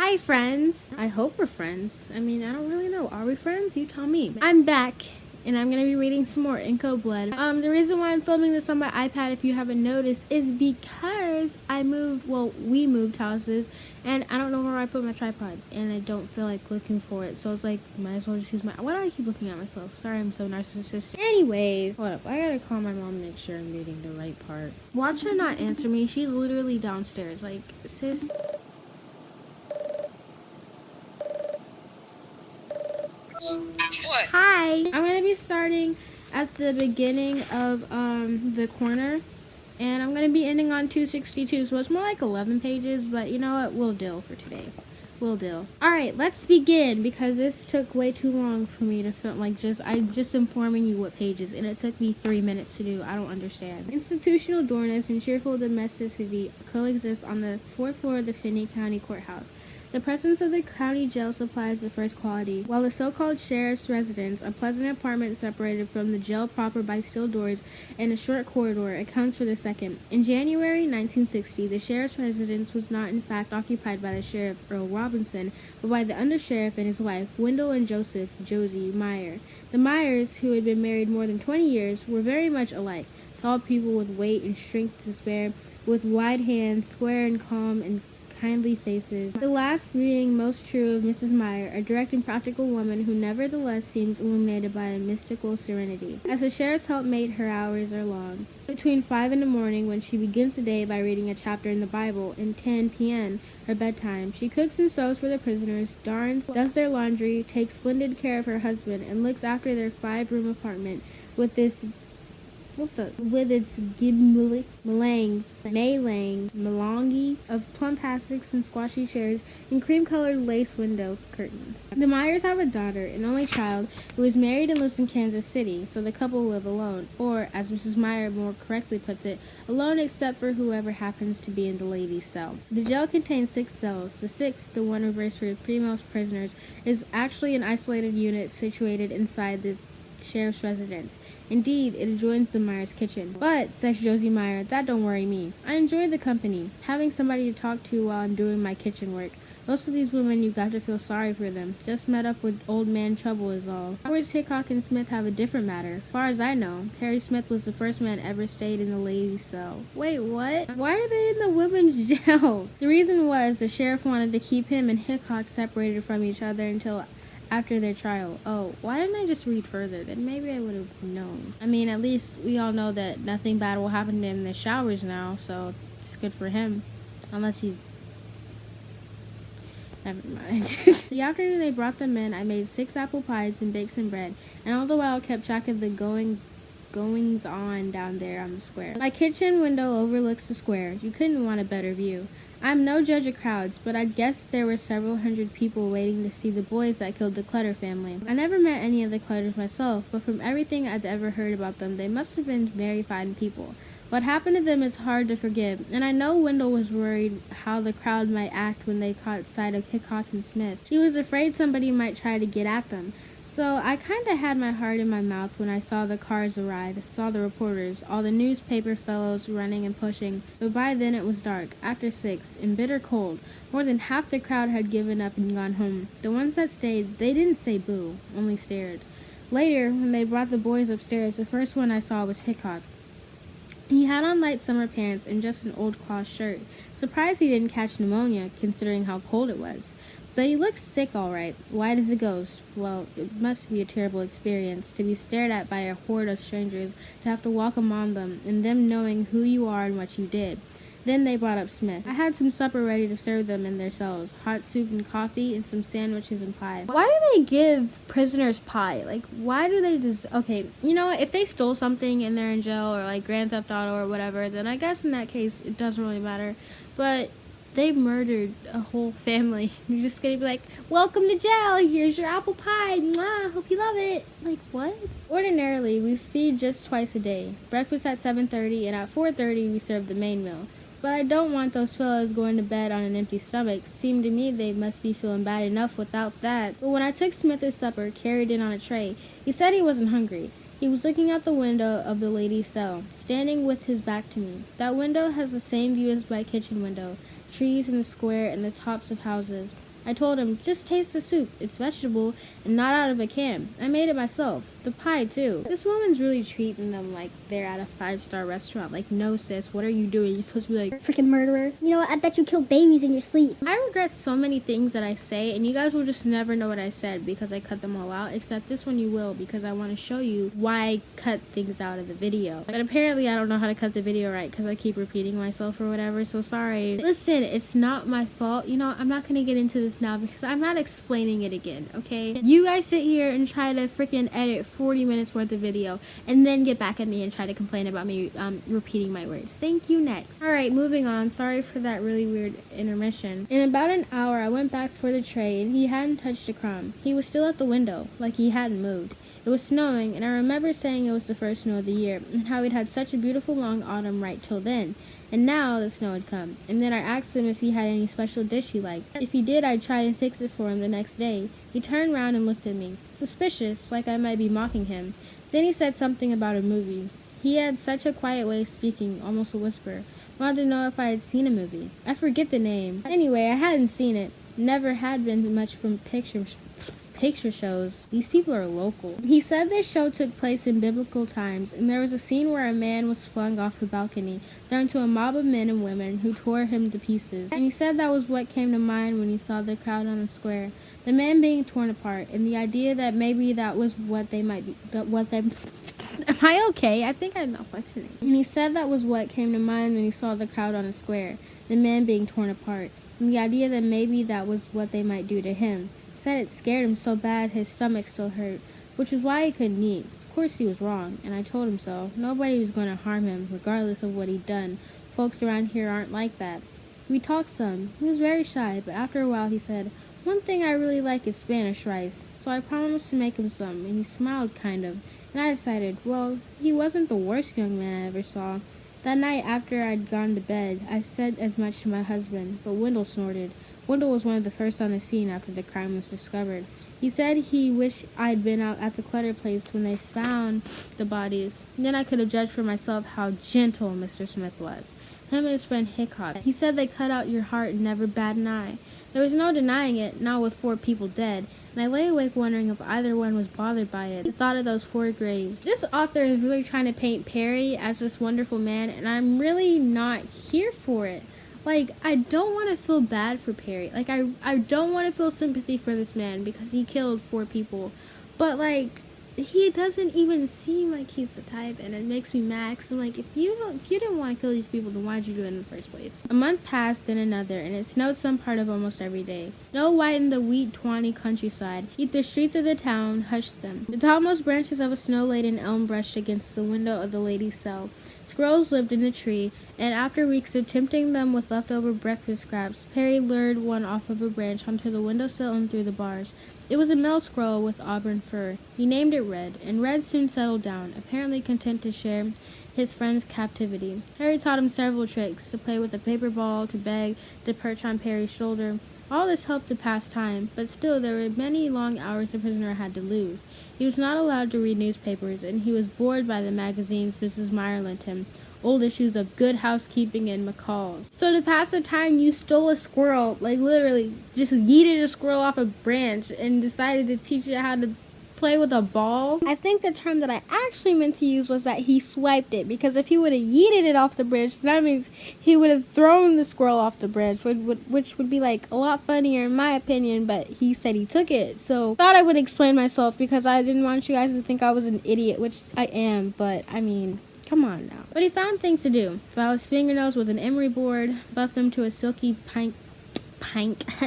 Hi, friends. I hope we're friends. I mean, I don't really know. Are we friends? You tell me. I'm back, and I'm gonna be reading some more Inco Blood. The reason why I'm filming this on my iPad, if you haven't noticed, is because we moved houses, and I don't know where I put my tripod, and I don't feel like looking for it. So it's like, might as well just use my. Why do I keep looking at myself? Sorry, I'm so narcissistic. Anyways, hold up. I gotta call my mom and make sure I'm reading the right part. Watch her not answer me. She's literally downstairs. Like, sis. What? Hi. I'm gonna be starting at the beginning of the corner, and I'm gonna be ending on 262. So it's more like 11 pages, but you know what? We'll deal for today. We'll deal. All right, let's begin because this took way too long for me to film. I'm just informing you what pages, and it took me 3 minutes to do. I don't understand. Institutional doorness and cheerful domesticity coexist on the fourth floor of the Finney County Courthouse. The presence of the county jail supplies the first quality, while the so-called sheriff's residence, a pleasant apartment separated from the jail proper by steel doors and a short corridor, accounts for the second. In January 1960, the sheriff's residence was not in fact occupied by the sheriff, Earl Robinson, but by the undersheriff and his wife, Wendell and Joseph "Josie" Meyer. The Meyers, who had been married more than 20 years, were very much alike. Tall people with weight and strength to spare, with wide hands, square and calm and kindly faces. The last being most true of Mrs. Meyer, a direct and practical woman who nevertheless seems illuminated by a mystical serenity. As the sheriff's helpmate, her hours are long. Between 5 in the morning, when she begins the day by reading a chapter in the Bible, and 10 p.m., her bedtime, she cooks and sews for the prisoners, darns, does their laundry, takes splendid care of her husband, and looks after their 5-room apartment with its gimlet, melange of plump hassocks and squashy chairs and cream-colored lace window curtains. The Myers have a daughter, an only child, who is married and lives in Kansas City, so the couple live alone, or, as Mrs. Meyer more correctly puts it, alone except for whoever happens to be in the ladies' cell. The jail contains 6 cells. The sixth, the one reserved for female prisoners, is actually an isolated unit situated inside the sheriff's residence. Indeed, it adjoins the Myers' kitchen. But, says Josie Meyer, that don't worry me. I enjoy the company, having somebody to talk to while I'm doing my kitchen work. Most of these women, you got to feel sorry for them. Just met up with old man trouble is all. Howard Hickok and Smith have a different matter. Far as I know, Harry Smith was the first man ever stayed in the ladies' cell. Wait, what? Why are they in the women's jail? The reason was the sheriff wanted to keep him and Hickok separated from each other until after their trial. Oh, why didn't I just read further? Then maybe I would have known. I mean, at least we all know that nothing bad will happen to him in the showers now, so it's good for him. Unless he's... Never mind. The afternoon they brought them in, I made 6 apple pies and baked some bread, and all the while kept track of the goings on down there on the square. My kitchen window overlooks the square. You couldn't want a better view. I'm no judge of crowds, but I'd guess there were several hundred people waiting to see the boys that killed the Clutter family. I never met any of the Clutters myself, but from everything I've ever heard about them, they must have been very fine people. What happened to them is hard to forgive, and I know Wendell was worried how the crowd might act when they caught sight of Hickok and Smith. He was afraid somebody might try to get at them. So I kinda had my heart in my mouth when I saw the cars arrive, saw the reporters, all the newspaper fellows running and pushing, but by then it was dark, after 6, and bitter cold. More than half the crowd had given up and gone home. The ones that stayed, they didn't say boo, only stared. Later, when they brought the boys upstairs, the first one I saw was Hickok. He had on light summer pants and just an old cloth shirt. Surprised he didn't catch pneumonia, considering how cold it was. But he looked sick all right, white as a ghost. Well, it must be a terrible experience to be stared at by a horde of strangers, to have to walk among them, and them knowing who you are and what you did. Then they brought up Smith. I had some supper ready to serve them in their cells. Hot soup and coffee and some sandwiches and pie. Why do they give prisoners pie? Like, why do they just... Okay, you know what? If they stole something and they're in jail or like Grand Theft Auto or whatever, then I guess in that case it doesn't really matter. But they murdered a whole family. You're just gonna be like, welcome to jail, here's your apple pie, mwah, hope you love it. Like, what? Ordinarily, we feed just twice a day. Breakfast at 7:30 and at 4:30 we serve the main meal. But I don't want those fellows going to bed on an empty stomach. Seemed to me they must be feeling bad enough without that. But when I took Smith his supper, carried in on a tray, he said he wasn't hungry. He was looking out the window of the ladies' cell, standing with his back to me. That window has the same view as my kitchen window, trees in the square and the tops of houses. I told him, just taste the soup. It's vegetable and not out of a can. I made it myself. The pie, too. This woman's really treating them like they're at a 5-star restaurant. Like, no, sis, what are you doing? You're supposed to be like, Freaking murderer. You know what? I bet you killed babies in your sleep. I regret so many things that I say, and you guys will just never know what I said because I cut them all out, except this one you will, because I want to show you why I cut things out of the video. But apparently I don't know how to cut the video right because I keep repeating myself or whatever, so sorry. Listen, it's not my fault. You know, I'm not going to get into this now because I'm not explaining it again, okay? You guys sit here and try to freaking edit 40 minutes worth of video and then get back at me and try to complain about me repeating my words. Thank you, next. Alright, moving on. Sorry for that really weird intermission. In about an hour, I went back for the tray and he hadn't touched a crumb. He was still at the window, like he hadn't moved. It was snowing, and I remember saying it was the first snow of the year, and how we'd had such a beautiful long autumn right till then. And now the snow had come. And then I asked him if he had any special dish he liked. If he did, I'd try and fix it for him the next day. He turned round and looked at me, suspicious, like I might be mocking him. Then he said something about a movie. He had such a quiet way of speaking, almost a whisper. Wanted to know if I had seen a movie. I forget the name. Anyway, I hadn't seen it. Never had been much from picture shows. These people are local. He said this show took place in biblical times, and there was a scene where a man was flung off the balcony, thrown to a mob of men and women who tore him to pieces. And he said that was what came to mind when he saw the crowd on the square, the man being torn apart, and the idea that maybe that was what they might be, Am I okay? I think I'm malfunctioning. And he said that was what came to mind when he saw the crowd on the square, the man being torn apart, and the idea that maybe that was what they might do to him. Said it scared him so bad his stomach still hurt, which was why he couldn't eat. Of course he was wrong, and I told him so. Nobody was going to harm him, regardless of what he'd done. Folks around here aren't like that. We talked some. He was very shy, but after a while he said, "One thing I really like is Spanish rice." So I promised to make him some, and he smiled kind of. And I decided, well, he wasn't the worst young man I ever saw. That night after I'd gone to bed, I said as much to my husband, but Wendell snorted. Wendell was one of the first on the scene after the crime was discovered. He said he wished I'd been out at the Clutter place when they found the bodies. Then I could have judged for myself how gentle Mr. Smith was. Him and his friend Hickok. He said they cut out your heart and never bat an eye. There was no denying it, not with 4 people dead, and I lay awake wondering if either one was bothered by it. The thought of those 4 graves. This author is really trying to paint Perry as this wonderful man, and I'm really not here for it. Like, I don't want to feel bad for Perry. Like, I don't want to feel sympathy for this man because he killed 4 people. But, like, he doesn't even seem like he's the type, and it makes me mad. So, like, if you didn't want to kill these people, then why'd you do it in the first place? A month passed, and another, and it snowed some part of almost every day. Snow whitened the wheat tawny countryside. Yet the streets of the town hushed them. The topmost branches of a snow-laden elm brushed against the window of the lady's cell. Squirrels lived in the tree, and after weeks of tempting them with leftover breakfast scraps, Perry lured one off of a branch onto the windowsill and through the bars. It was a male squirrel with auburn fur. He named it Red, and Red soon settled down, apparently content to share his friend's captivity. Harry taught him several tricks, to play with a paper ball, to beg, to perch on Perry's shoulder. All this helped to pass time, but still there were many long hours the prisoner had to lose. He was not allowed to read newspapers, and he was bored by the magazines Mrs. Meyer lent him, old issues of Good Housekeeping and McCall's. So to pass the time, you stole a squirrel, like literally, just yeeted a squirrel off a branch and decided to teach it how to play with a ball. I think the term that I actually meant to use was that he swiped it, because if he would have yeeted it off the branch, that means he would have thrown the squirrel off the branch, which would be like a lot funnier in my opinion, but he said he took it. So I thought I would explain myself because I didn't want you guys to think I was an idiot, which I am, but I mean, come on now. But he found things to do. File his fingernails with an emery board, buff them to a silky pink.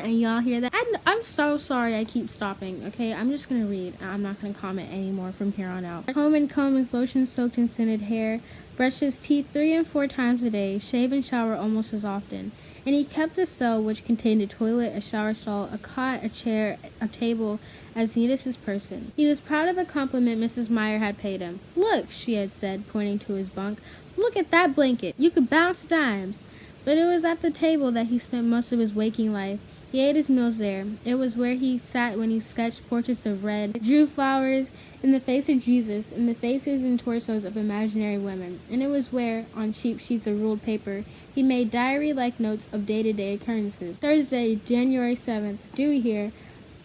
Y'all hear that? I'm so sorry I keep stopping, okay? I'm just gonna read. I'm not gonna comment anymore from here on out. Comb and comb his lotion-soaked and scented hair, brushed his teeth 3 and 4 times a day, shave and shower almost as often. And he kept a cell which contained a toilet, a shower stall, a cot, a chair, a table, as neat as his person. He was proud of a compliment Mrs. Meyer had paid him. "Look," she had said, pointing to his bunk, "look at that blanket. You could bounce dimes." But it was at the table that he spent most of his waking life. He ate his meals there. It was where he sat when he sketched portraits of red, drew flowers in the face of Jesus, in the faces and torsos of imaginary women. And it was where, on cheap sheets of ruled paper, he made diary-like notes of day-to-day occurrences. Thursday, January 7th, Dewey here,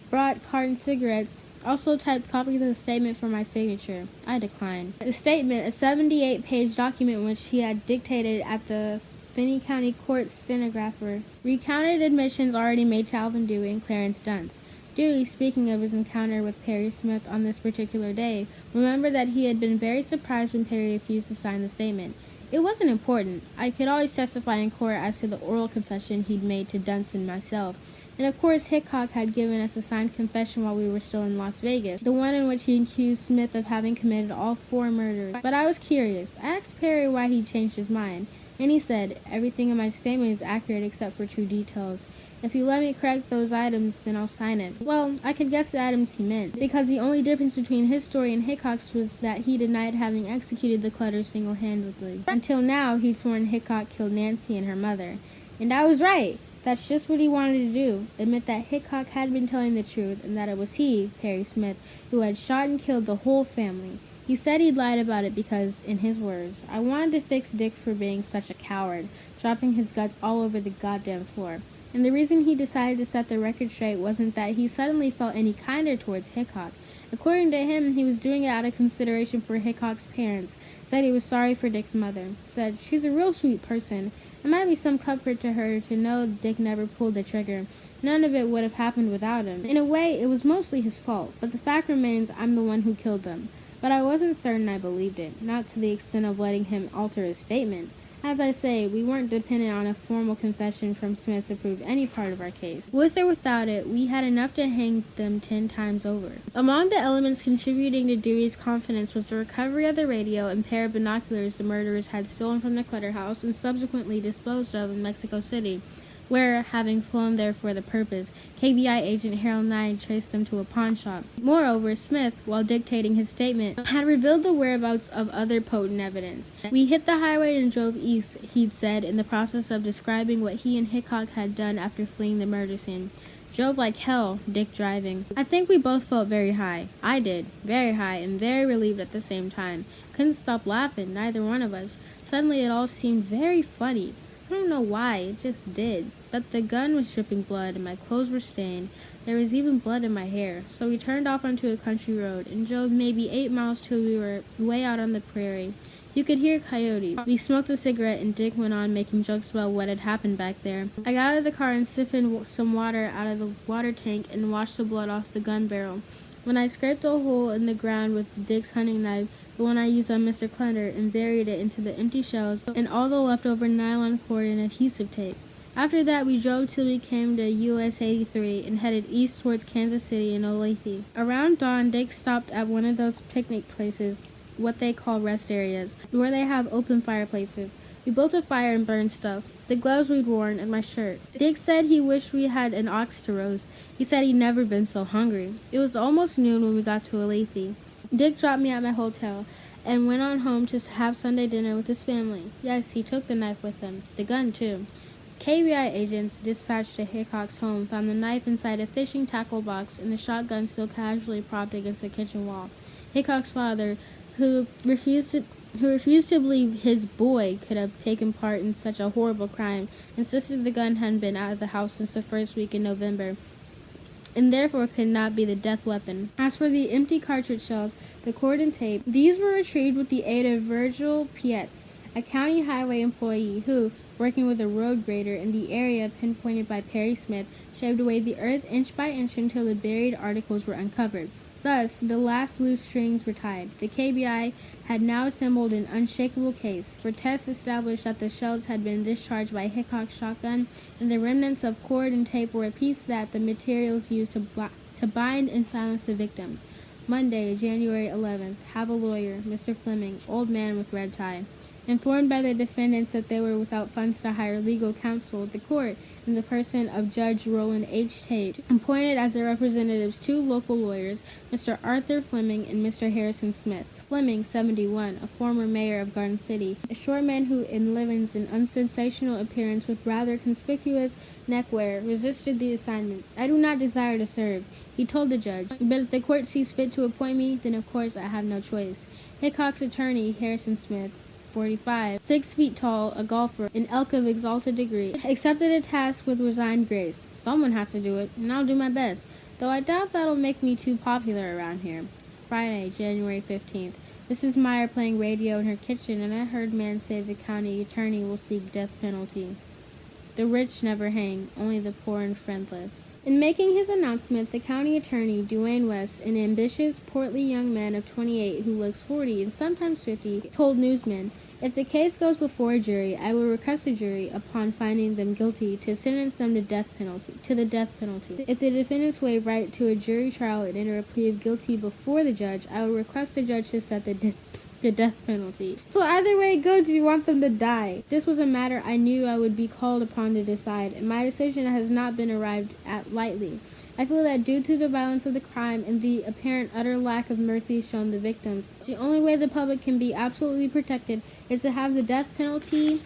brought carton cigarettes, also typed copies of the statement for my signature. I declined. The statement, a 78-page document which he had dictated at the Finney County Court stenographer, recounted admissions already made to Alvin Dewey and Clarence Dunce. Dewey, speaking of his encounter with Perry Smith on this particular day, remembered that he had been very surprised when Perry refused to sign the statement. It wasn't important. I could always testify in court as to the oral confession he'd made to Dunce and myself. And of course Hickok had given us a signed confession while we were still in Las Vegas, the one in which he accused Smith of having committed all 4 murders. But I was curious. I asked Perry why he changed his mind, and he said, "Everything in my statement is accurate except for 2 details. If you let me correct those items, then I'll sign it." Well, I could guess the items he meant, because the only difference between his story and Hickok's was that he denied having executed the Clutter single-handedly. Until now, he'd sworn Hickok killed Nancy and her mother. And I was right. That's just what he wanted to do, admit that Hickok had been telling the truth, and that it was he, Perry Smith, who had shot and killed the whole family. He said he'd lied about it because, in his words, "I wanted to fix Dick for being such a coward, dropping his guts all over the goddamn floor." And the reason he decided to set the record straight wasn't that he suddenly felt any kinder towards Hickok. According to him, he was doing it out of consideration for Hickok's parents, said he was sorry for Dick's mother, said, "She's a real sweet person. It might be some comfort to her to know Dick never pulled the trigger. None of it would have happened without him. In a way, it was mostly his fault, but the fact remains I'm the one who killed them." But I wasn't certain I believed it, not to the extent of letting him alter his statement. As I say, we weren't dependent on a formal confession from Smith to prove any part of our case. With or without it, we had enough to hang them 10 times over. Among the elements contributing to Dewey's confidence was the recovery of the radio and pair of binoculars the murderers had stolen from the Clutter house and subsequently disposed of in Mexico City, where, having flown there for the purpose, KBI agent Harold Nye traced them to a pawn shop. Moreover, Smith, while dictating his statement, had revealed the whereabouts of other potent evidence. "We hit the highway and drove east," he'd said in the process of describing what he and Hickok had done after fleeing the murder scene. "Drove like hell, Dick driving." I think we both felt very high. I did. Very high and very relieved at the same time. Couldn't stop laughing, neither one of us. Suddenly it all seemed very funny. I don't know why, it just did. But the gun was dripping blood and my clothes were stained. There was even blood in my hair. So we turned off onto a country road and drove maybe 8 miles till we were way out on the prairie. You could hear coyotes. We smoked a cigarette and Dick went on making jokes about what had happened back there. I got out of the car and siphoned some water out of the water tank and washed the blood off the gun barrel. When I scraped a hole in the ground with Dick's hunting knife, the one I used on Mr. Clutter, and buried it into the empty shells and all the leftover nylon cord and adhesive tape. After that, we drove till we came to US 83 and headed east towards Kansas City and Olathe. Around dawn, Dick stopped at one of those picnic places, what they call rest areas, where they have open fireplaces. We built a fire and burned stuff, the gloves we'd worn, and my shirt. Dick said he wished we had an ox to roast. He said he'd never been so hungry. It was almost noon when we got to Olathe. Dick dropped me at my hotel and went on home to have Sunday dinner with his family. Yes, he took the knife with him. The gun, too. KBI agents dispatched to Hickok's home found the knife inside a fishing tackle box and the shotgun still casually propped against the kitchen wall. Hickok's father, who refused to believe his boy could have taken part in such a horrible crime, insisted the gun hadn't been out of the house since the first week in November, and therefore could not be the death weapon. As for the empty cartridge shells, the cord and tape, these were retrieved with the aid of Virgil Pietz, a county highway employee who, working with a road grader in the area pinpointed by Perry Smith, shaved away the earth inch by inch until the buried articles were uncovered. Thus, the last loose strings were tied. The KBI had now assembled an unshakable case, for tests established that the shells had been discharged by Hickok's shotgun, and the remnants of cord and tape were a piece that the materials used to bind and silence the victims. Monday, January 11th, have a lawyer, Mr. Fleming, old man with red tie. Informed by the defendants that they were without funds to hire legal counsel, the court, in the person of Judge Roland H. Tate, appointed as their representatives 2 local lawyers, Mr. Arthur Fleming and Mr. Harrison Smith. Fleming, 71, a former mayor of Garden City, a short man who enlivens an unsensational appearance with rather conspicuous neckwear, resisted the assignment. I do not desire to serve, he told the judge, but if the court sees fit to appoint me, then of course I have no choice. Hickok's attorney, Harrison Smith, 45, 6 feet tall, a golfer, an elk of exalted degree, accepted a task with resigned grace. Someone has to do it, and I'll do my best, though I doubt that'll make me too popular around here. Friday, January 15th. Mrs. Meyer playing radio in her kitchen, and I heard man say the county attorney will seek death penalty. The rich never hang, only the poor and friendless. In making his announcement, the county attorney, Duane West, an ambitious, portly young man of 28 who looks 40 and sometimes 50, told newsmen, if the case goes before a jury, I will request a jury, upon finding them guilty, to sentence them to the death penalty. If the defendants waive right to a jury trial and enter a plea of guilty before the judge, I will request the judge to set the death penalty. So either way it goes, you want them to die. This was a matter I knew I would be called upon to decide, and my decision has not been arrived at lightly. I feel that due to the violence of the crime and the apparent utter lack of mercy shown the victims, the only way the public can be absolutely protected is to have the death penalty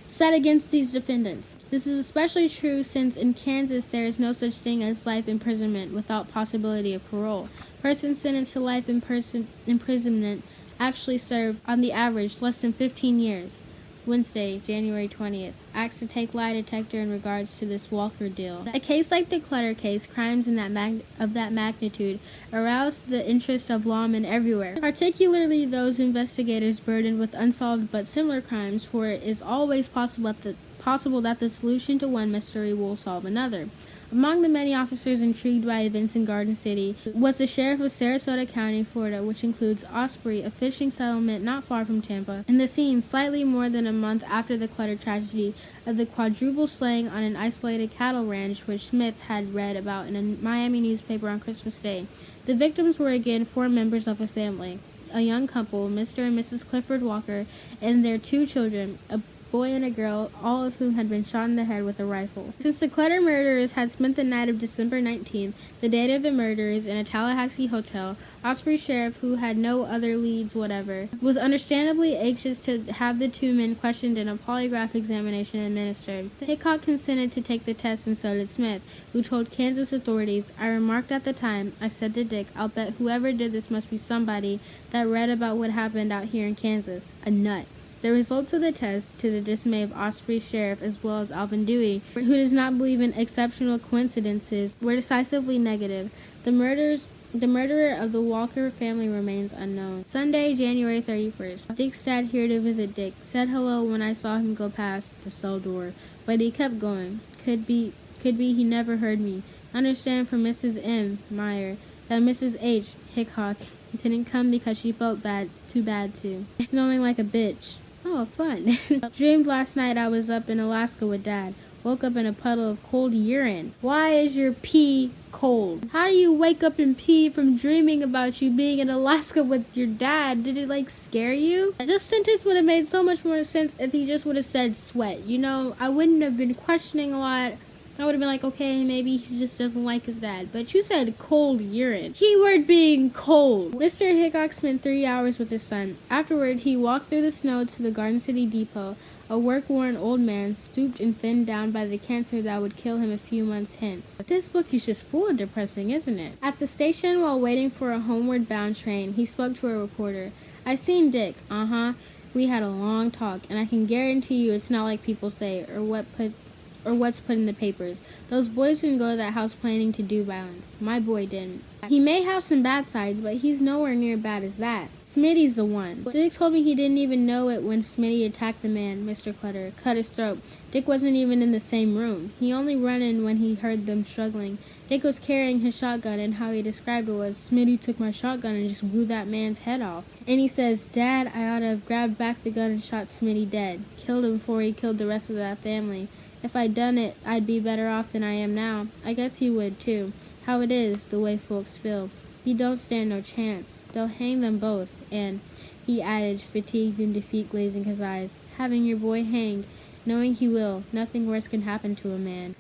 set against these defendants. This is especially true since in Kansas there is no such thing as life imprisonment without possibility of parole. Persons sentenced to life imprisonment actually serve, on the average, less than 15 years. Wednesday, January 20th. Acts to take lie detector in regards to this Walker deal. A case like the Clutter case, crimes of that magnitude aroused the interest of lawmen everywhere, particularly those investigators burdened with unsolved but similar crimes, for it is always possible that the solution to one mystery will solve another. Among the many officers intrigued by events in Garden City was the sheriff of Sarasota County, Florida, which includes Osprey, a fishing settlement not far from Tampa, and the scene slightly more than a month after the Clutter tragedy of the quadruple slaying on an isolated cattle ranch which Smith had read about in a Miami newspaper on Christmas Day. The victims were again 4 members of a family, a young couple, Mr. and Mrs. Clifford Walker, and their 2 children, a boy and a girl, all of whom had been shot in the head with a rifle. Since the Clutter murderers had spent the night of December 19th, the date of the murders, in a Tallahassee hotel, Osprey Sheriff, who had no other leads whatever, was understandably anxious to have the 2 men questioned and a polygraph examination administered. Hickok consented to take the test, and so did Smith, who told Kansas authorities, I remarked at the time, I said to Dick, I'll bet whoever did this must be somebody that read about what happened out here in Kansas. A nut. The results of the test, to the dismay of Osprey Sheriff as well as Alvin Dewey, who does not believe in exceptional coincidences, were decisively negative. The murderer of the Walker family remains unknown. Sunday, January 31st. Dick's dad here to visit Dick. Said hello when I saw him go past the cell door, but he kept going. Could be he never heard me. Understand from Mrs. M. Meyer that Mrs. H. Hickok didn't come because she felt too bad to. Snowing like a bitch. Oh, fun. Dreamed last night I was up in Alaska with Dad. Woke up in a puddle of cold urine. Why is your pee cold? How do you wake up and pee from dreaming about you being in Alaska with your dad? Did it, scare you? This sentence would have made so much more sense if he just would have said sweat. I wouldn't have been questioning a lot. I would have been like, okay, maybe he just doesn't like his dad. But you said cold urine. Keyword being cold. Mr. Hickok spent 3 hours with his son. Afterward, he walked through the snow to the Garden City Depot, a work-worn old man, stooped and thinned down by the cancer that would kill him a few months hence. But this book is just full of depressing, isn't it? At the station, while waiting for a homeward-bound train, he spoke to a reporter. I seen Dick. We had a long talk, and I can guarantee you it's not like people say, or what's put in the papers. Those boys didn't go to that house planning to do violence. My boy didn't. He may have some bad sides, but he's nowhere near bad as that. Smitty's the one. Dick told me he didn't even know it when Smitty attacked the man, Mr. Clutter, cut his throat. Dick wasn't even in the same room. He only ran in when he heard them struggling. Dick was carrying his shotgun, and how he described it was, Smitty took my shotgun and just blew that man's head off. And he says, Dad, I ought to have grabbed back the gun and shot Smitty dead. Killed him before he killed the rest of that family. If I'd done it, I'd be better off than I am now. I guess he would, too. How it is, the way folks feel. He don't stand no chance. They'll hang them both. And, he added, fatigued and defeat glazing his eyes, having your boy hanged, knowing he will, nothing worse can happen to a man.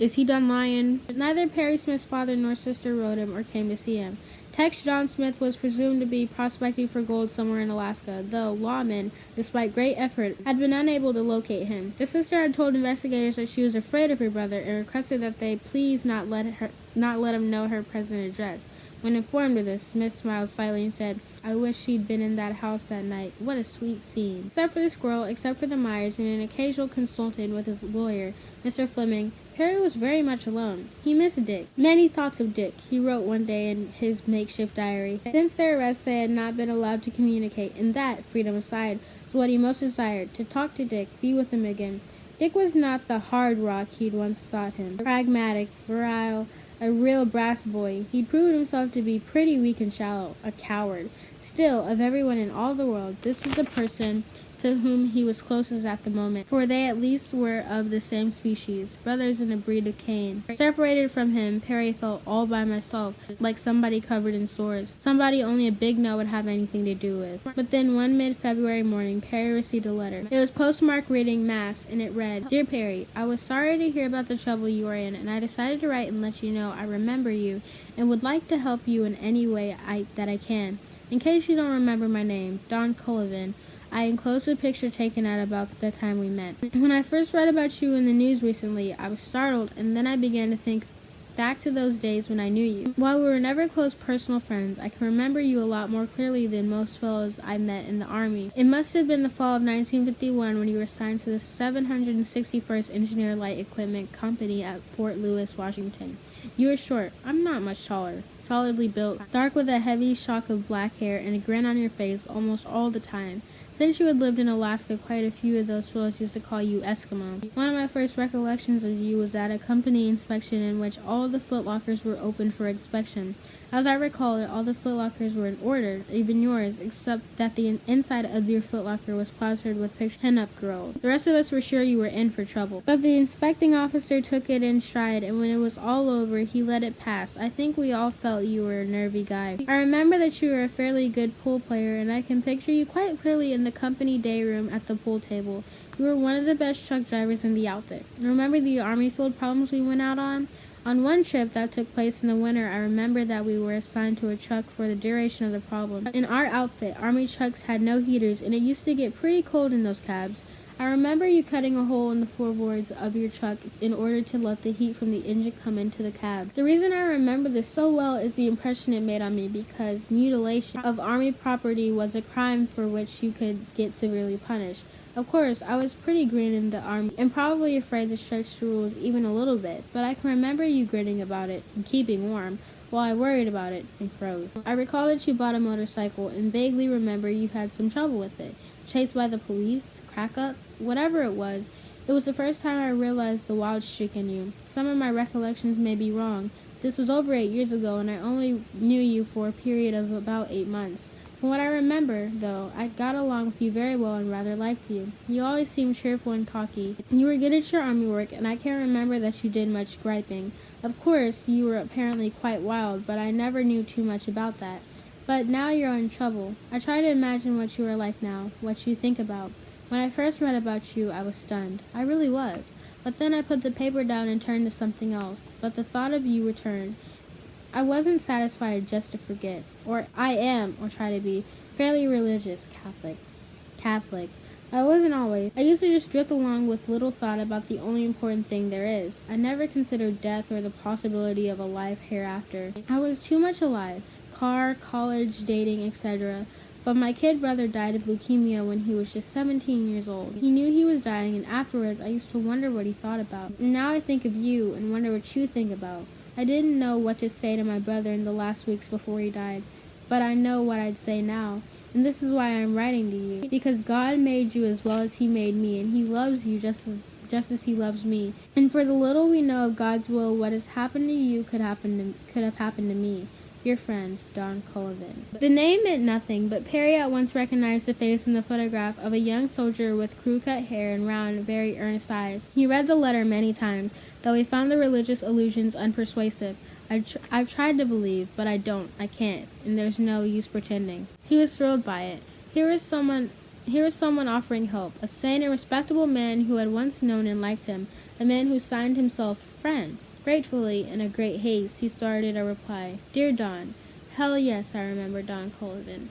Is he done lying? Neither Perry Smith's father nor sister wrote him or came to see him. Tex John Smith was presumed to be prospecting for gold somewhere in Alaska, though lawmen, despite great effort, had been unable to locate him. The sister had told investigators that she was afraid of her brother and requested that they please not let him know her present address. When informed of this, Smith smiled slightly and said, "I wish she'd been in that house that night. What a sweet scene." Except for the squirrel, except for the Myers, and an occasional consultation with his lawyer, Mr. Fleming, Perry was very much alone. He missed Dick. Many thoughts of Dick, he wrote one day in his makeshift diary. Since their arrest, they had not been allowed to communicate, and that, freedom aside, was what he most desired, to talk to Dick, be with him again. Dick was not the hard rock he'd once thought him. Pragmatic, virile, a real brass boy. He proved himself to be pretty weak and shallow, a coward. Still, of everyone in all the world, this was the person to whom he was closest at the moment, for they at least were of the same species, brothers in a breed of Cain. Separated from him, Perry felt all by myself, like somebody covered in sores, somebody only a big no would have anything to do with. But then one mid-February morning, Perry received a letter. It was postmarked reading Mass, and it read, "Dear Perry, I was sorry to hear about the trouble you are in, and I decided to write and let you know I remember you, and would like to help you in any way that I can. In case you don't remember my name, Don Cullivan. I enclosed a picture taken at about the time we met. When I first read about you in the news recently, I was startled, and then I began to think back to those days when I knew you. While we were never close personal friends, I can remember you a lot more clearly than most fellows I met in the Army. It must have been the fall of 1951 when you were assigned to the 761st Engineer Light Equipment Company at Fort Lewis, Washington. You were short. I'm not much taller. Solidly built, dark with a heavy shock of black hair and a grin on your face almost all the time. Since you had lived in Alaska, quite a few of those fellows used to call you Eskimo. One of my first recollections of you was at a company inspection in which all the footlockers were opened for inspection. As I recall it, all the footlockers were in order, even yours, except that the inside of your footlocker was plastered with pin-up girls. The rest of us were sure you were in for trouble. But the inspecting officer took it in stride, and when it was all over, he let it pass. I think we all felt you were a nervy guy. I remember that you were a fairly good pool player, and I can picture you quite clearly in the company day room at the pool table. You were one of the best truck drivers in the outfit. Remember the Army field problems we went out on? On one trip that took place in the winter, I remember that we were assigned to a truck for the duration of the problem. In our outfit, Army trucks had no heaters, and it used to get pretty cold in those cabs. I remember you cutting a hole in the floorboards of your truck in order to let the heat from the engine come into the cab. The reason I remember this so well is the impression it made on me, because mutilation of Army property was a crime for which you could get severely punished. Of course, I was pretty green in the Army and probably afraid to stretch the rules even a little bit, but I can remember you grinning about it and keeping warm, while I worried about it and froze. I recall that you bought a motorcycle and vaguely remember you had some trouble with it. Chased by the police, crack up, whatever it was the first time I realized the wild streak in you. Some of my recollections may be wrong. This was over 8 years ago, and I only knew you for a period of about 8 months. From what I remember, though, I got along with you very well and rather liked you. You always seemed cheerful and cocky. You were good at your Army work, and I can't remember that you did much griping. Of course, you were apparently quite wild, but I never knew too much about that. But now you're in trouble. I try to imagine what you are like now, what you think about. When I first read about you, I was stunned. I really was. But then I put the paper down and turned to something else. But the thought of you returned. I wasn't satisfied just to forget, or I am, or try to be, fairly religious, Catholic. I wasn't always. I used to just drift along with little thought about the only important thing there is. I never considered death or the possibility of a life hereafter. I was too much alive. Car, college, dating, etc. But my kid brother died of leukemia when he was just 17 years old. He knew he was dying, and afterwards I used to wonder what he thought about. And now I think of you and wonder what you think about. I didn't know what to say to my brother in the last weeks before he died, but I know what I'd say now. And this is why I'm writing to you, because God made you as well as he made me, and he loves you just as he loves me. And for the little we know of God's will, what has happened to you could have happened to me. Your friend, Don Cullivan. The name meant nothing, but Perry at once recognized the face in the photograph of a young soldier with crew-cut hair and round, very earnest eyes. He read the letter many times, though he found the religious allusions unpersuasive. I've tried to believe, but I can't, and there's no use pretending. He was thrilled by it. Here was someone Here was someone offering help, a sane and respectable man who had once known and liked him, a man who signed himself friend. Gratefully, in a great haste, he started a reply. Dear Don. Hell yes, I remember Don Cullivan.